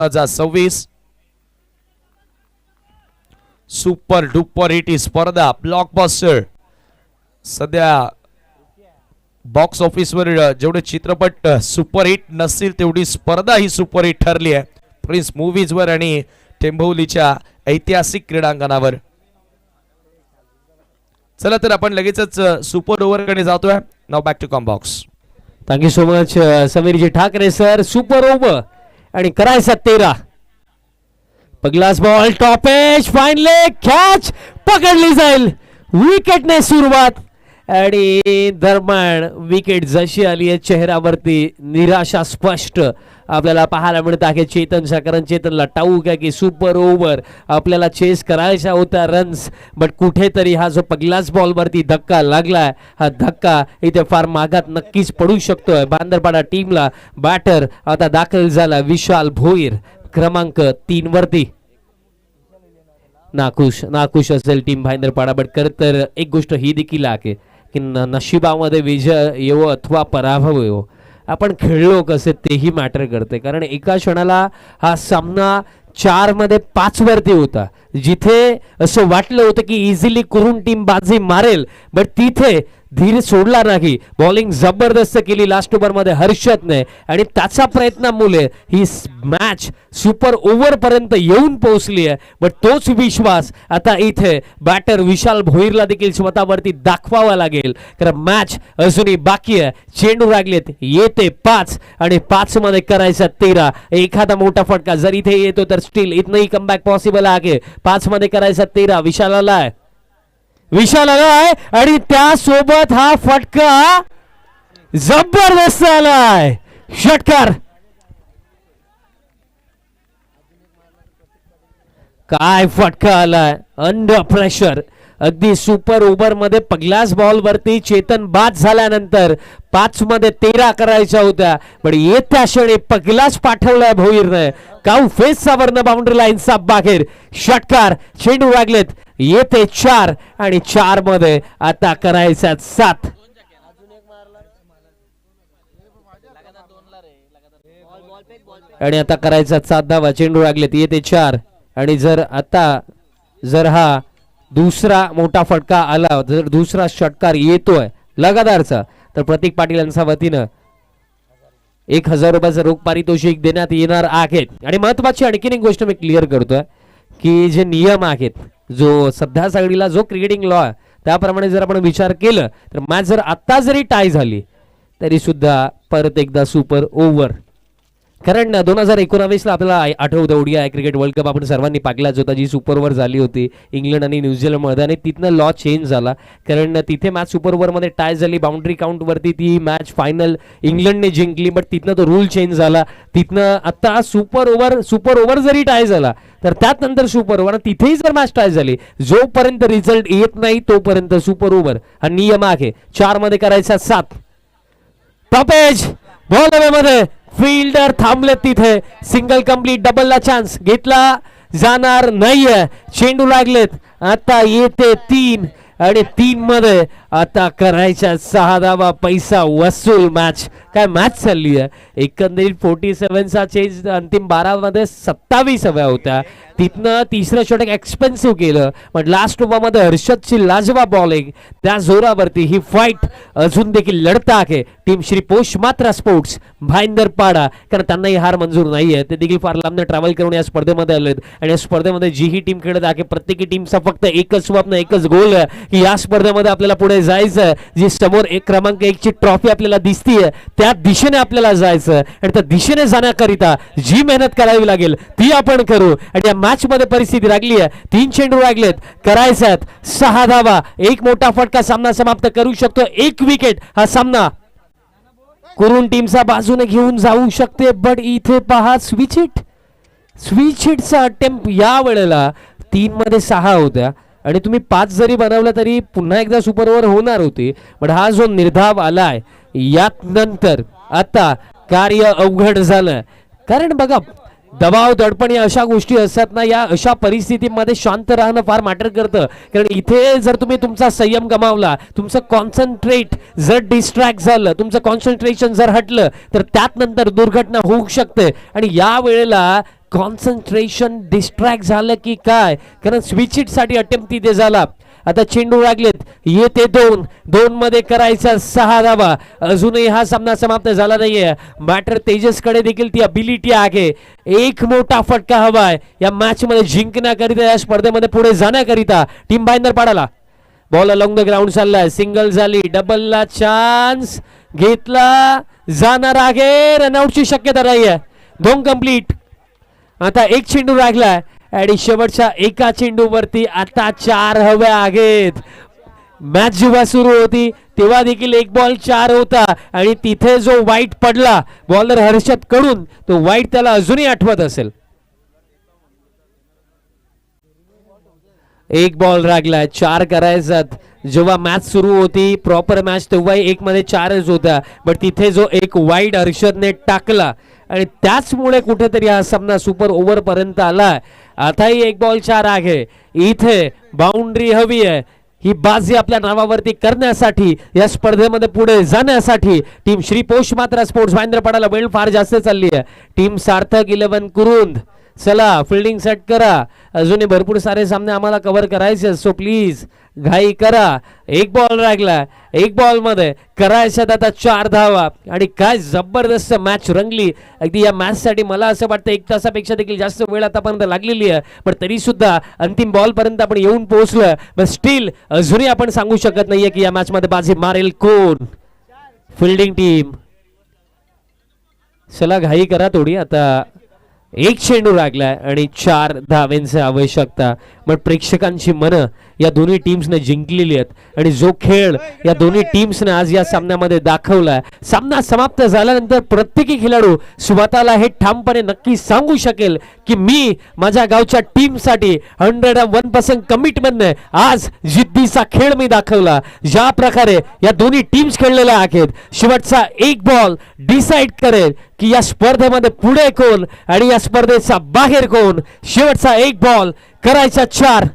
2026 super duper hit ही स्पर्धा blockbuster सध्या box office वर जेवढे चित्रपट सुपर हिट नसतील तेवढी स्पर्धा ही सुपर हिट ठरली आहे प्रिन्स मूवीज वर आणि टेंभोलीच्या ऐतिहासिक क्रीडांगणावर। चला तर आपण लगेचच सुपर ओव्हर कडे जातोय। Now back to commbox. Thank you so much Sameerji Thackeray sir. Super over आणि करायचा 13 पगलास ball top edge finally catch पकडली जाईल विकेटने सुरुवात आणि दरम्यान विकेट जशी आली आहे चेहऱ्यावरती निराशा स्पष्ट आपल्याला पाहायला मिळत आहे चेतनच्या कारण चेतनला ठाऊक आहे की सुपर ओव्हर आपल्याला चेस करायचा होता रन्स बट कुठेतरी हा जो पगलास बॉल वरती धक्का लागलाय हा धक्का इथे फार मागात नक्कीच पडू शकतोय। भांदरपाडा टीमला बॅटर आता दाखल झाला विशाल भोईर क्रमांक 3 वरती। नाखुश असेल टीम भांदरपाडा बट खरं तर एक गोष्ट ही देखील आहे की नशिबामध्ये विजय येवो अथवा पराभव येवो आपण खेळलो कसे तेही मॅटर करते कारण एका क्षणाला हा सामना 4 मध्ये 5 वरती होता जिथे असं वाटलं होतं की इझिली करून टीम बाजी मारेल बट तिथे धीर सोडला नाही बॉलिंग जबरदस्त केली लास्ट ओव्हर मध्ये हर्षदने आणि त्याच्या प्रयत्नामुळे ही मॅच सुपर ओव्हर पर्यंत येऊन पोहोचली आहे बट तोच विश्वास आता इथे बॅटर विशाल भोईरला देखील स्वतःवरती दाखवावा लागेल कारण मॅच अजूनही बाकी आहे। चेंडू लागलेत येते 5 आणि 5 मध्ये करायचा 13 एखादा मोठा फटका जर इथे येतो तर स्टील इथनही कमबॅक पॉसिबल आहे 5 मध्ये करायचा 13 विशाल आलाय आणि त्यासोबत हा फटका जबरदस्त आलाय षटकार काय फटका आलाय अंडर प्रेशर अगदी सुपर ओव्हर मध्ये पगलास बॉल वरती चेतन बाद झाल्यानंतर 5 मध्ये 13 करायच्या होत्या पण येत्या क्षणी पगलास पाठवलाय भोईरने काऊ फेसचा वर्ण बाउंड्री लाईनचा बाहेर षटकार चेंडू लागलेत येते 4 आणि 4 मध्ये आता करायचा 7 आणि आता करायचा 7 धावा चेंडू लागलेत येते 4 आणि जर हा दुसरा मोठा फटका आला जर दुसरा षटकार येतोय लगातारचा तर प्रतीक पाटील यांच्या वतीनं 1000 रुपयाचं रोख पारितोषिक देण्यात येणार आहे। आणि महत्वाची आणखीन एक गोष्ट मी क्लिअर करतोय की जे नियम आहेत जो सध्या सागडीला जो क्रिकेटिंग लॉ आहे त्याप्रमाणे जर आपण विचार केलं तर मॅच जर आता जरी टाय झाली तरी सुद्धा परत एकदा सुपर ओव्हर कारण 2019 ला आपल्याला आठवतं ओडीआय क्रिकेट वर्ल्ड कप आपण सर्वांनी पाहिलाच होता जी सुपर ओव्हर झाली होती इंग्लंड आणि न्यूझीलंड मध्ये आणि तिथनं लॉ चेंज झाला कारण तिथे मॅच सुपर ओव्हर मध्ये टाय झाली बाउंड्री काउंट वरती ती मॅच फायनल इंग्लंडने जिंकली बट तिथनं तो रूल चेंज झाला तिथनं आता सुपर ओव्हर जरी टाय झाला तर त्यानंतर सुपर ओव्हर तिथेही जर मॅच टाय झाली जोपर्यंत रिझल्ट येत नाही तोपर्यंत सुपर ओव्हर हा नियम आहे। 4 मध्ये करायचा 7 टॉप एज बॉल मध्ये फील्डर थांबले तिथे सिंगल कंप्लीट डबलला चान्स घेतला जाणार नाहीये चेंडू लागलेत आता येते 3 आणि 3 मध्ये आता करायच्या 6 धावा पैसा वसूल मॅच काय मॅच चालली आहे एकंदरीत 47 चा चेंज अंतिम 12 मध्ये 27 हव्या होत्या तिथनं तिसरं षटक एक्सपेन्सिव्ह केलं पण लास्ट ओव्हर मध्ये हर्षदची लाजवाब बॉलिंग त्या जोरावरती ही फाईट अजून देखील लढता आहे टीम श्री पोष मात्रा स्पोर्ट्स भाईंदरपाडा कारण त्यांनाही हार मंजूर नाहीये ते देखील फार लांबने ट्रॅव्हल करून या स्पर्धेमध्ये आलेत आणि या स्पर्धेमध्ये जी ही टीम खेळत आहे प्रत्येकी टीमचा फक्त एकच स्वप्न एकच गोल आहे की या स्पर्धेमध्ये आपल्याला पुढे जायचं जी समोर क्रमांक 1 ची ट्रॉफी आपल्याला दिसतीये त्या दिशेने आपल्याला जायचं आणि त्या दिशेने जाण्याकरिता जी मेहनत करावी लागेल ती आपण करू आणि या मॅच मध्ये परिस्थिती लागली आहे 3 चेंडू लागलेत करायच्यात 6 धावा एक मोठा फटका सामना समाप्त करू शकतो 1 विकेट हा सामना करून टीमचा बाजूने घेऊन जाऊ शकते बट इथे पहा स्विच हिटचा अटेम्प्ट या वेळेला 3 मध्ये 6 होत्या आणि तुम्ही 5 जरी बनवलं तरी पुन्हा एकदा सुपर ओव्हर होणार होती पण हा जो निर्धाव आलाय यात नंतर आता कार्य अवघड झालं कारण बघा दबाव दडपण या अशा गोष्टी असतात ना या अशा परिस्थितीमध्ये शांत राहणं फार मॅटर करतं कारण इथे जर तुम्ही तुमचा संयम गमावला तुमचं कॉन्सन्ट्रेट जर डिस्ट्रॅक्ट झालं तुमचं कॉन्सन्ट्रेशन जर हटलं तर त्यात नंतर दुर्घटना होऊ शकते आणि या वेळेला कॉन्सन्ट्रेशन डिस्ट्रॅक्ट झालं की काय, कारण स्विच हिट साठी अटेम्प्ट तिथे झाला. आता चेंडू लागलेत, येते 2 मध्ये करायचा 6 धावा. अजूनही हा सामना समाप्त झाला नाहीये. मॅटर तेजस कडे देखील ती अबिलिटी आहे. एक मोठा फटका हवाय या मॅच मध्ये जिंकण्याकरिता, या स्पर्धेमध्ये पुढे जाण्याकरिता. टीम भाईंदर पाडाला बॉल अलॉंग द ग्राउंड चाललाय. सिंगल झाली, डबलला चान्स घेतला जाणार आहे. रनआउटची शक्यता नाहीये. 2 कंप्लीट. आता एक चेंडू राहिलाय आणि शेवटच्या एका चेंडूवरती आता 4 हव्या आहेत. मॅच जेव्हा सुरू होती तेव्हा देखील 1 बॉल 4 होता आणि तिथे जो वाईट पडला बॉलर हर्षद कडून, तो वाईट त्याला अजूनही आठवत असेल. 1 बॉल राहिलाय, 4 करायचात. जेव्हा मॅच सुरू होती प्रॉपर मॅच तेव्हाही 1 मध्ये 4च होता, पण तिथे जो एक वाईड हर्षदने टाकला आणि त्याचमुळे कुठेतरी हा सामना सुपर ओव्हर पर्यंत आलाय. आताही 1 बॉल 4 आहे. इथे बाउंड्री हवी आहे. ही बाजी आपल्या नावावरती करण्यासाठी, या स्पर्धेमध्ये पुढे जाण्यासाठी टीम श्री पोष मात्रा स्पोर्ट्स भाईंद्रपाडाला वेळ फार जास्त चालली आहे. टीम सार्थक 11 कुरुंद, चला फिल्डिंग सेट करा. अजूनही भरपूर सारे सामने आम्हाला कव्हर करायचे, सो प्लीज घाई करा. 1 बॉल राहिला, 1 बॉल मध्ये करायच्यात आता 4 धावा आणि काय जबरदस्त मॅच रंगली. अगदी या मॅच साठी मला असं वाटतं 1 तासापेक्षा देखील जास्त वेळ आतापर्यंत लागलेली आहे, पण तरी सुद्धा अंतिम बॉल पर्यंत आपण येऊन पोहोचलोय. पण स्टील अजूनही आपण सांगू शकत नाहीये की या मॅच मध्ये बाजी मारेल कोण. फिल्डिंग टीम, चला घाई करा थोडी. आता 1 चेंडू लागलाय आणि 4 धावांची आवश्यकता. पण प्रेक्षकांची मनं या दोन्ही टीम्सने जिंकलेली आहेत आणि जो खेळ या दोन्ही टीम्सने आज या सामन्यामध्ये दाखवलाय, सामना समाप्त झाल्यानंतर प्रत्येकी खेळाडू स्वतःला हे ठामपणे नक्की सांगू शकेल की मी माझ्या गावच्या टीमसाठी 101% कमिटमेंटने आज जिद्दीचा खेळ मी दाखवला. ज्या प्रकारे या दोन्ही टीम्स खेळलेल्या आहेत, शेवटचा 1 बॉल डिसाइड करेल की या स्पर्धेमध्ये पुढे कोण आणि या स्पर्धेचा बाहेर कोण. शेवटचा 1 बॉल करायचा 4.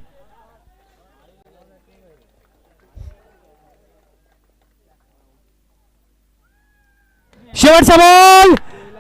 शेवटचा बॉल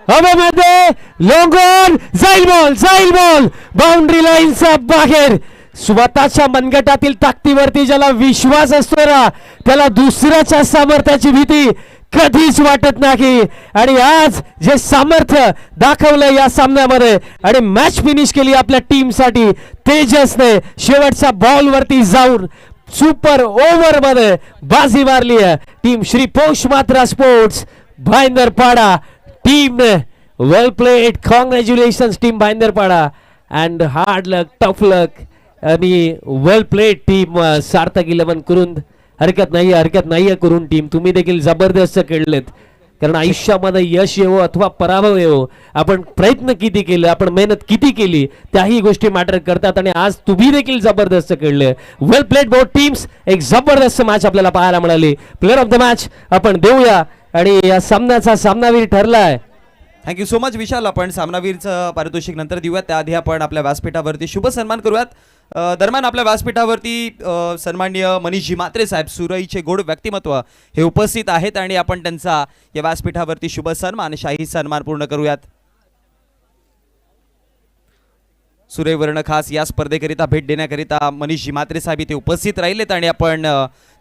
हवेमध्ये, लॉंग ऑन, जाईल बॉल बाउंड्री लाईनचा बाहेर. स्वतःच्या मनगटातील ताकदीवरती ज्याला विश्वास असतो ना, त्याला दुसऱ्याच्या सामर्थ्याची भीती कधीच वाटत नाही. आणि आज जे सामर्थ्य दाखवलं या सामन्यामध्ये आणि मॅच फिनिश केली आपल्या टीमसाठी तेजसने, शेवटच्या बॉल वरती जाऊन सुपर ओव्हर मध्ये बाजी मारली आहे. टीम श्री पोष मात्रा स्पोर्ट्स भाईंदरपाडा टीम ने well played. Congratulations team Bhayanderpada and hard luck, tough luck आणि वेल प्लेड टीम सार्थक 11 कुरुंद. हरकत नाहीये करून टीम, तुम्ही देखील जबरदस्त खेळलेत. कारण आयुष्यामध्ये यश येवो अथवा पराभव येवो, आपण प्रयत्न किती केले, आपण मेहनत किती केली, त्याही गोष्टी मॅटर करतात. आणि आज तुम्ही देखील जबरदस्त खेळले. वेल प्लेड बोथ टीम्स. एक जबरदस्त मॅच आपल्याला पाहायला मिळाली. प्लेअर ऑफ द मॅच आपण देऊया आणि या सामन्याचा सामनावीर ठरलाय. थँक्यू सो मच विशाल. आपण सामनावीरचं पारितोषिक नंतर देऊयात, त्याआधी आपण आपल्या व्यासपीठावरती शुभ सन्मान करूयात. दरम्यान आपल्या व्यासपीठावरती सन्माननीय मनीषजी म्हात्रे साहेब, सुरईचे गोड व्यक्तिमत्व हे उपस्थित आहेत आणि आपण त्यांचा या व्यासपीठावरती शुभ सन्मान, शाही सन्मान पूर्ण करूयात. सुरईवर्ण खास या स्पर्धेकरिता भेट देण्याकरिता मनीषजी म्हात्रे साहेब इथे उपस्थित राहिलेत आणि आपण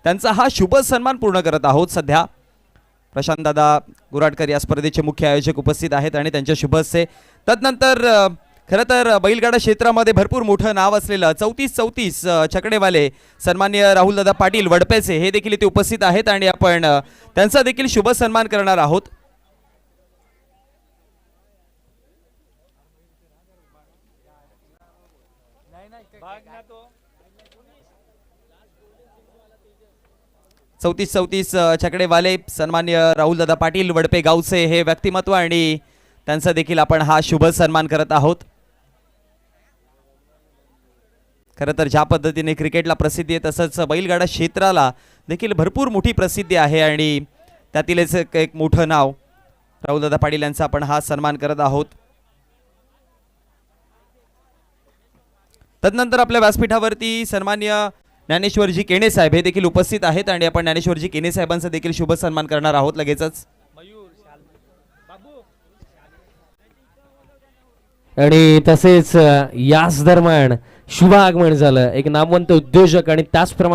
त्यांचा हा शुभ सन्मान पूर्ण करत आहोत. सध्या प्रशांत दादा गुराडकर या स्पर्धेचे मुख्य आयोजक उपस्थित आहेत आणि त्यांच्या शुभ हस्ते. तदनंतर खरं तर बैलगाडा क्षेत्रामध्ये भरपूर मोठं नाव असलेलं 34-34 छकडेवाले सन्माननीय राहुलदादा पाटील वडपेचे हे देखील इथे उपस्थित आहेत आणि आपण त्यांचा देखील शुभ सन्मान करणार आहोत. चौतीस छकडेवाले सन्माननीय राहुलदादा पाटील वडपे गावचे हे व्यक्तिमत्व आणि त्यांचा देखील आपण हा शुभ सन्मान करत आहोत. खरं तर ज्या पद्धतीने क्रिकेटला प्रसिद्धी आहे तसंच बैलगाडा क्षेत्राला देखील भरपूर मोठी प्रसिद्धी आहे आणि त्यातीलच एक मोठं नाव राहुलदादा पाटील यांचा आपण हा सन्मान करत आहोत. तदनंतर आपल्या व्यासपीठावरती सन्माननीय ज्ञानेश्वरजी केणे साहेब हे देखील उपस्थित आहेत आणि आपण ज्ञानेश्वरजी केणे साहेबांचा देखील शुभ सन्मान करणार आहोत लगेचच. आणि तसेच याच दरम्यान शुभ आगमन झालं एक नामवंत उद्योजक आणि त्याचप्रमाणे